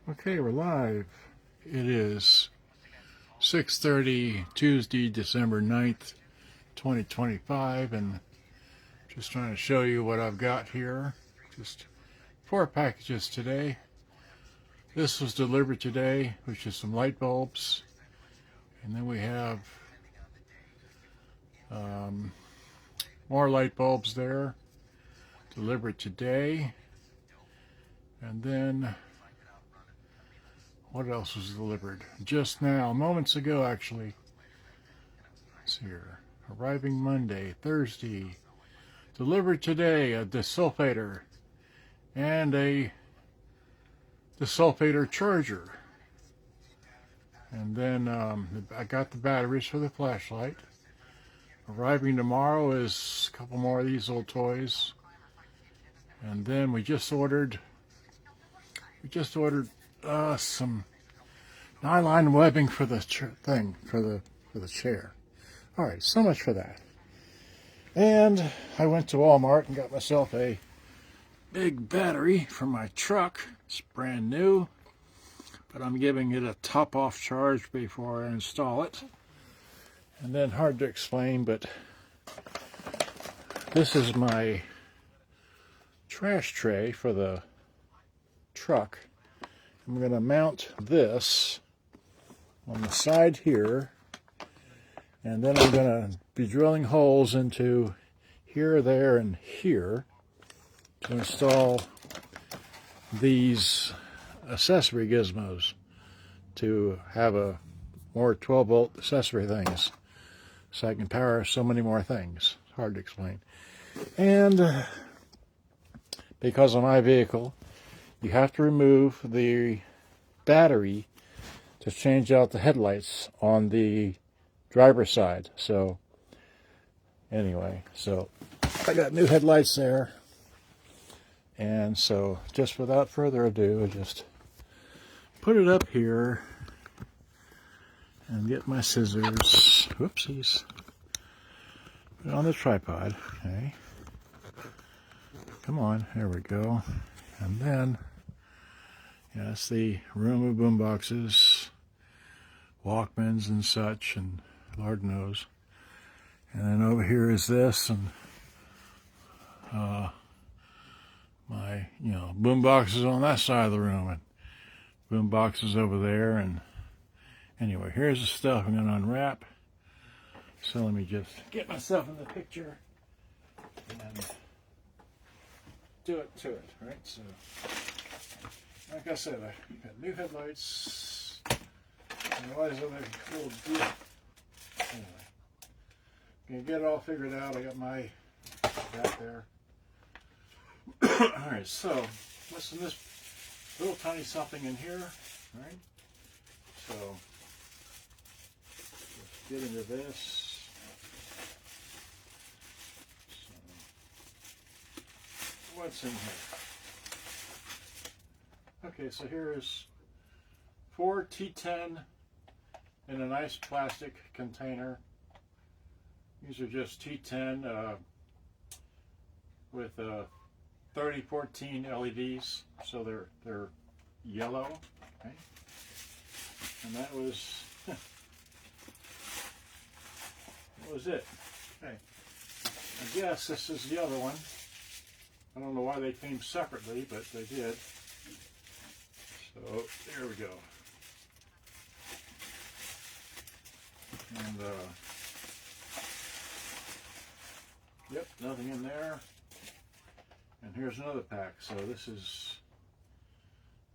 Okay, we're live. It is 6:30 Tuesday, December 9th, 2025, and just trying to show you what I've got here. Just 4 packages today. This was delivered today, which is some light bulbs. And then we have more light bulbs there, delivered today. And then what else was delivered? Just now, moments ago actually. Let's see here. Arriving Monday, Thursday. Delivered today a desulfator and a desulfator charger. And then I got the batteries for the flashlight. Arriving tomorrow is a couple more of these little toys. And then we just ordered some nylon webbing for the for the chair. All right, so much for that. And I went to Walmart and got myself a big battery for my truck. It's brand new, but I'm giving it a top-off charge before I install it. And then, hard to explain, but this is my trash tray for the truck. I'm going to mount this on the side here, and then I'm going to be drilling holes into here, there, and here to install these accessory gizmos to have a more 12-volt accessory things so I can power so many more things. It's hard to explain. And because of my vehicle, you have to remove the battery to change out the headlights on the driver's side. So anyway, so I got new headlights there. And so just without further ado, I just put it up here and get my scissors. Whoopsies. Put it on the tripod. Okay. Come on. There we go. And then, yeah, that's the room of boom boxes, Walkmans and such, and Lord knows. And then over here is this, and my, boom boxes on that side of the room, and boom boxes over there. And anyway, here's the stuff I'm going to unwrap. So let me just get myself in the picture and do it to it, right? So, like I said, I got new headlights. And why is it a little deal? Anyway, gonna get it all figured out. I got my back there. All right, so listen, this little tiny something in here, right? So let's get into this. So, what's in here? Okay, so here is 4 T10 in a nice plastic container. These are just T10 with 3014 LEDs, so they're yellow. Okay, and that was that was it. Okay, I guess this is the other one. I don't know why they came separately, but they did. So there we go. And yep, nothing in there. And here's another pack. So this is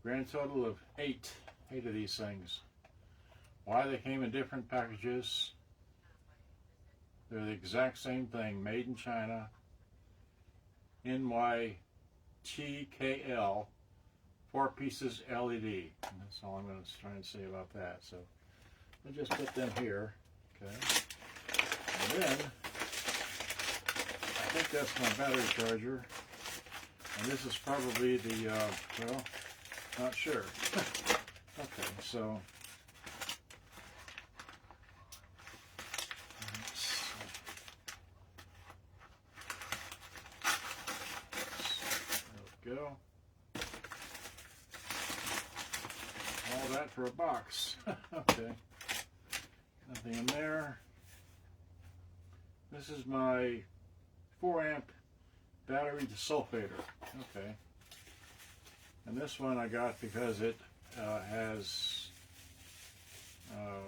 grand total of 8 of these things. Why they came in different packages? They're the exact same thing, made in China. NYTKL, 4 pieces LED. And that's all I'm going to try and say about that. So I'll just put them here. Okay. And then I think that's my battery charger. And this is probably the, well, not sure. Okay, so there we go. that for a box. Okay. Nothing in there. This is my 4 amp battery desulfator. Okay. And this one I got because it has, well,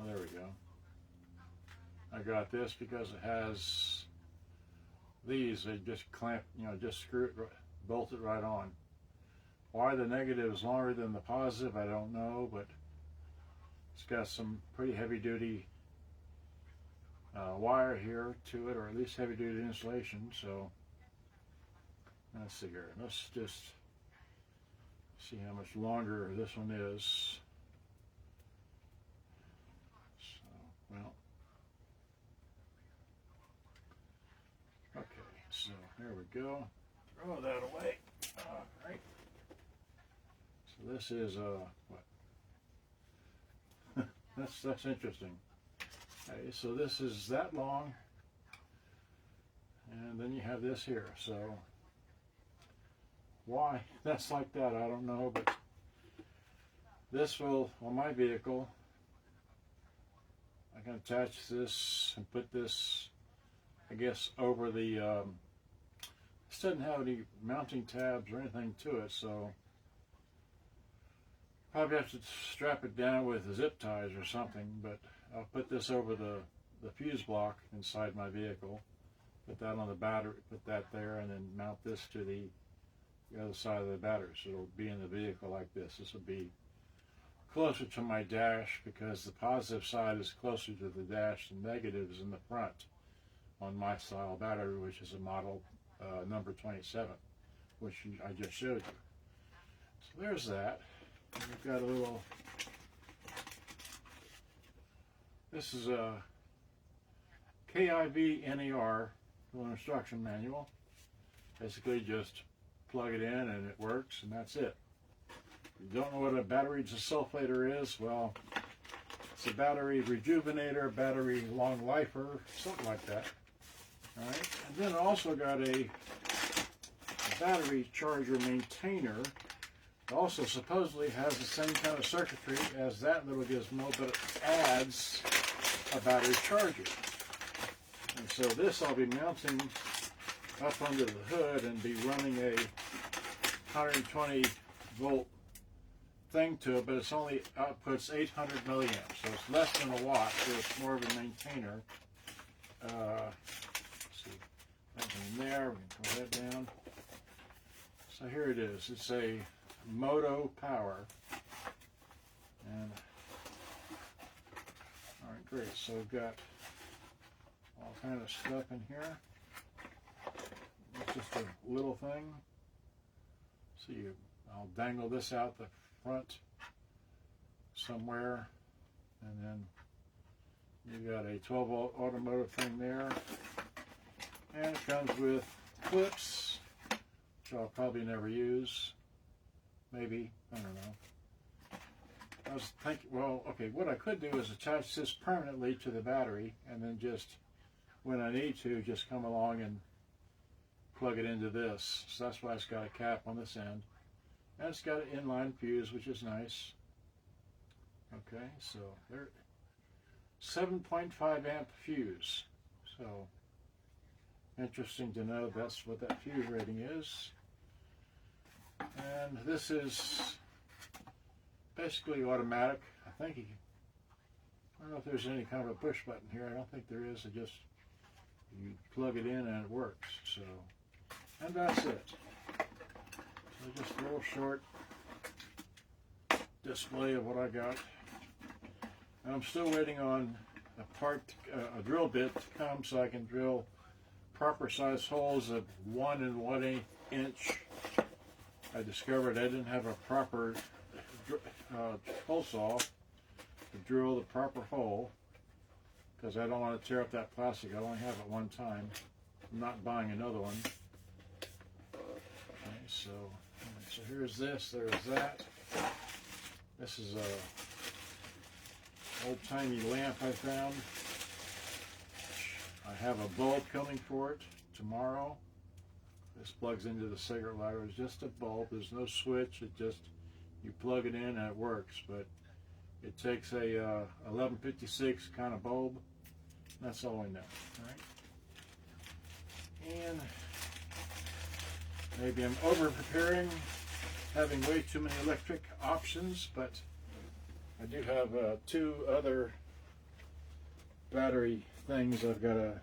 there we go. I got this because it has these. They just clamp, just screw it, bolt it right on. Why the negative is longer than the positive, I don't know, but it's got some pretty heavy duty wire here to it, or at least heavy duty insulation. So let's see here. Let's just see how much longer this one is. So, well, okay, so there we go. Throw that away. All right. So this is what? That's interesting. Okay, so this is that long, and then you have this here. So why that's like that, I don't know, but this will, on my vehicle, I can attach this and put this, I guess, over the, this doesn't have any mounting tabs or anything to it, so probably have to strap it down with zip ties or something, but I'll put this over the fuse block inside my vehicle, put that on the battery, put that there, and then mount this to the other side of the battery, so it'll be in the vehicle like this. This will be closer to my dash because the positive side is closer to the dash, the negative is in the front on my style battery, which is a model number 27, which I just showed you. So there's that. And we've got a little, this is a KIV-NER little instruction manual. Basically just plug it in and it works, and that's it. If you don't know what a battery desulfator is, well, it's a battery rejuvenator, battery long lifer, something like that. All right, and then I also got a battery charger maintainer. It also supposedly has the same kind of circuitry as that little gizmo, but it adds a battery charger. And so this I'll be mounting up under the hood and be running a 120 volt thing to it, but it's only outputs 800 milliamps, so it's less than a watt, so it's more of a maintainer. Let's see, nothing in there, we can put that down. So here it is, it's a Moto Power, and all right, great, so we've got all kind of stuff in here. It's just a little thing. So I'll dangle this out the front somewhere, and then you got a 12 volt automotive thing there, and it comes with clips, which I'll probably never use. Maybe, I don't know. I was thinking, well, okay, what I could do is attach this permanently to the battery, and then just, when I need to, just come along and plug it into this. So that's why it's got a cap on this end. And it's got an inline fuse, which is nice. Okay, so there, 7.5 amp fuse. So interesting to know that's what that fuse rating is. And this is basically automatic. I think I don't know if there's any kind of a push button here. I don't think there is. It just, you plug it in and it works. So, and that's it. So just a little short display of what I got. And I'm still waiting on a drill bit to come so I can drill proper size holes of 1 1/8 inch. I discovered I didn't have a proper hole saw to drill the proper hole because I don't want to tear up that plastic. I only have it one time. I'm not buying another one. Okay, so here's this, there's that. This is a old-timey lamp I found. I have a bulb coming for it tomorrow. This plugs into the cigarette lighter. It's just a bulb. There's no switch. It just You plug it in and it works, but it takes a 1156 kind of bulb. That's all I know. All right. And maybe I'm over preparing, having way too many electric options, but I do have two other battery things. I've got a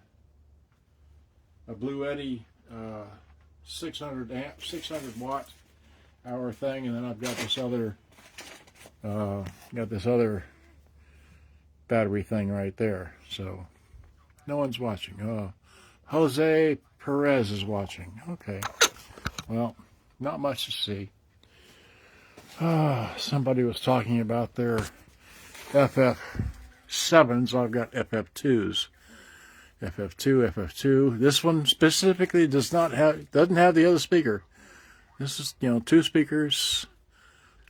Blue Eddy 600 watt hour thing, and then I've got this other battery thing right there. So no one's watching. Jose Perez is watching. Okay, well, not much to see. Somebody was talking about their FF7s. I've got FF2s. FF2. This one specifically doesn't have the other speaker. This is, two speakers,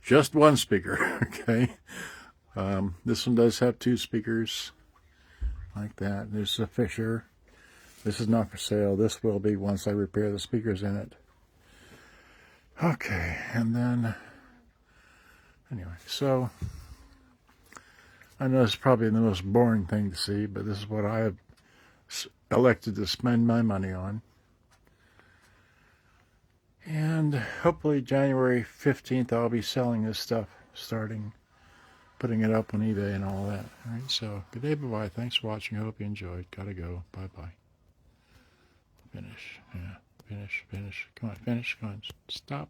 just one speaker. Okay. This one does have two speakers, like that. There's a Fisher. This is not for sale. This will be once I repair the speakers in it. Okay, and then anyway, so I know it's probably the most boring thing to see, but this is what I have elected to spend my money on. And hopefully January 15th I'll be selling this stuff, putting it up on eBay and all that. All right, so good day, bye-bye. Thanks for watching. I hope you enjoyed. Gotta go. Bye-bye. Finish. Yeah, finish. Come on, finish. Come on, stop.